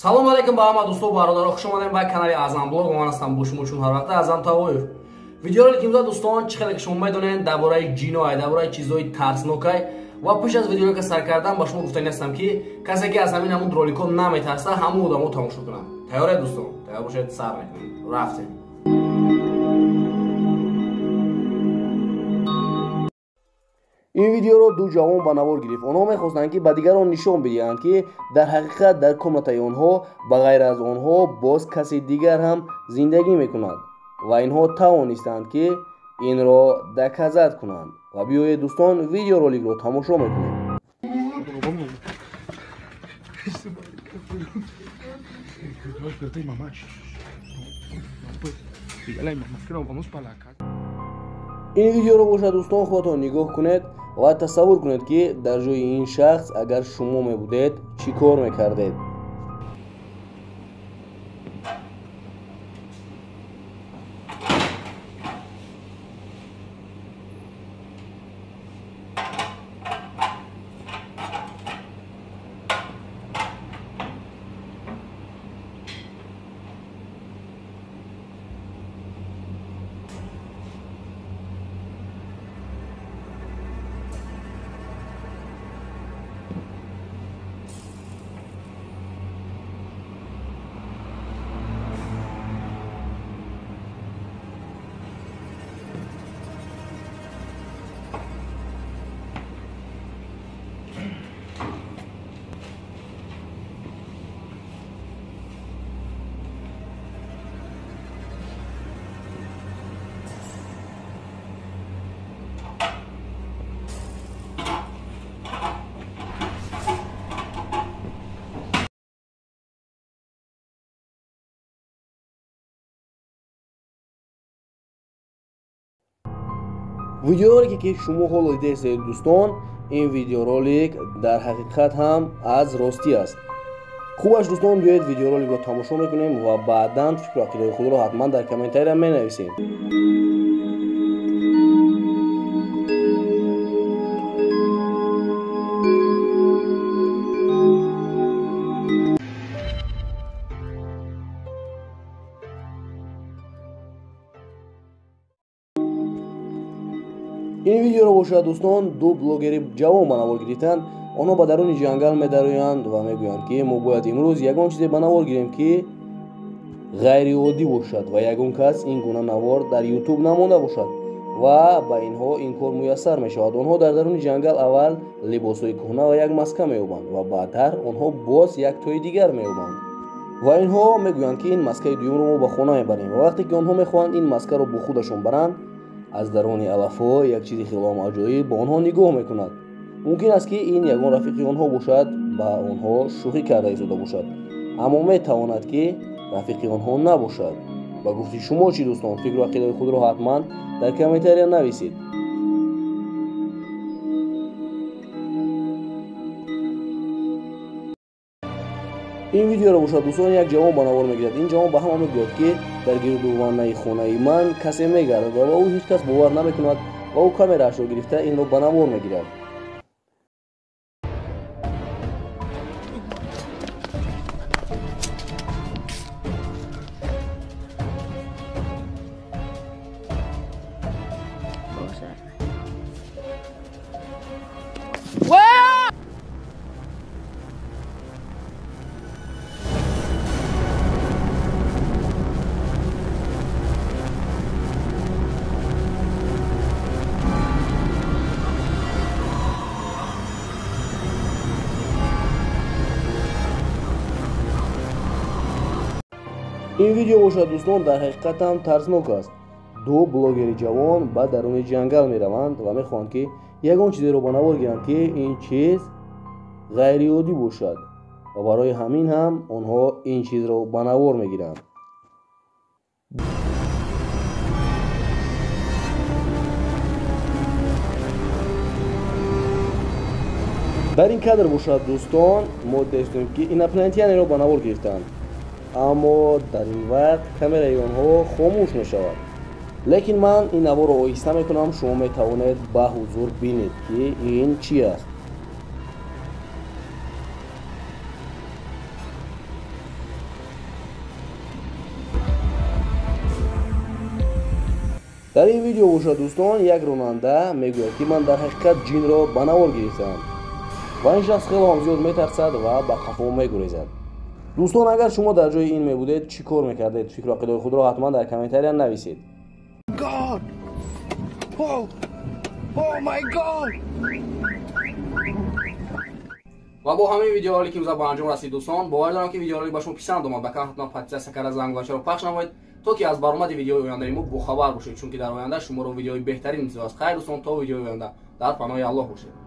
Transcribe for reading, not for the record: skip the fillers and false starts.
Салом алейкум ба ҳама дӯсту бародаро, хуш омадем ба канали Азам блог. Ман ҳастам бо шумо чун ҳар вақта Азам Тағоев. Видеоро ки имрӯз дӯстон чӣ хеле ки шумо медонед дар бораи ҷиноай, дар бораи чизҳои тарснокай ва пеш аз видеоро ки сар кардам ба шумо гуфтани ҳастам ки касе ки аз ҳамин ҳамун ролико наметарса ҳамун одамо тамошо кунад. Тайёред дӯстон? Тайёр бошед, сар мекунем. Рафтем. این ویدیو رو دو جوان با نوار گرفت. آنها می‌خواستند که به دیگران نشان بدهند که در حقیقت در کامنت‌های آنها بغیر از آنها باز کسی دیگر هم زندگی می‌کند و اینها توانستند که این را دکزد کنند. و بیایید دوستان ویدیو رولیک رو تماشا می‌کنیم. این ویدیو رو باشد دوستان خودتان نگاه کنید و تصور کنید که در جای این شخص اگر شما می بودید چی کار میکردید. ویدیو که شما حالا دیدید دوستان، این ویدیو رولик در حقیقت هم از راستی است. خوبش دوستان بیایید ویدیو رولик رو تماشا میکنیم و بعداً فکر و عقیده خود رو حتما در کامنت‌ها مینویسیم. این ویدیو رو باشد دوستان دو بلوگری جوان به نوار گرفتند. آنها به درون جنگل می‌درویند و میگویند که ما باید امروز یگان چیزی به نوار گیریم که غیر عادی باشد و یگان کس این گونه نوار در یوتیوب نمانده باشد و به اینها این کار میسر میشود. آنها در درون جنگل اول لباس‌های کهنه و یک مسکه می‌یابند و بعدتر آنها باز یک توی دیگر می‌یابند و اینها میگویند که این مسکه دوم رو ما به خانه میبریم و وقتی که آنها میخواهند این مسکه رو با خودشون برند از درون علف‌ها یک چیزی خیلی عجیب به آنها نگاه میکند. ممکن است که این یگان رفیق آنها باشد، با آنها شوخی کرده ایستاده باشد، اما میتواند که رفیق آنها نباشد. با گفته شما چی دوستان؟ فکر و عقیده خود را حتما در کامنت‌ها نویسید. این ویدیو رو باشد دوستان یک جوان به نوار میگیرد. این جوان به همه میگوید که در گردوانه خانه من کسی میگردد و او هیچ کس باور نمیکند و او کامراش رو گرفته این رو به نوار میگیرد. این ویدیو باشد دوستان در حقیقت هم ترسناک است. دو بلوگری جوان به درون جنگل می روند و می خواهند که یگان چیزی رو به نوار گیرند که این چیز غیر عادی باشد و برای همین هم آنها این چیز رو به نوار می گیرند. در این کادر باشد دوستان ما دیدیم که این اپلینتیانی رو به نوار گرفتند، اما در این وقت کامرای آنها خاموش می شود. لیکن من این نوار رو آهسته می کنم، شما می توانید به حضور بینید که این چی است. дар ин видео бошад дӯстон, як ронанда мегӯяд ки ман дар ҳақиқат ҷинро ба навор гирифтам ва ин шахс хеле ҳам зиёд метарсад ва ба қафо мегурезад. дӯстон, агар шумо дар ҷои ин мебудед, чӣ кор мекардед? фикру ақидаи худро ҳатман дар комментария нависед. ва бо ҳамин видеоролик имрӯза ба анҷом расид дӯстон. бовар дорам ки видеоролик ба шумо писанд омад. ба кам ҳатман подписатсия карда зангончаро пахш намоед, то ки аз баромади видеои ояндаи мо бохабар бошед, чунки дар оянда шуморо видеои беҳтарин интизор аст. хайр дӯстон, то видеои оянда дар паноҳи Аллоҳ бошед.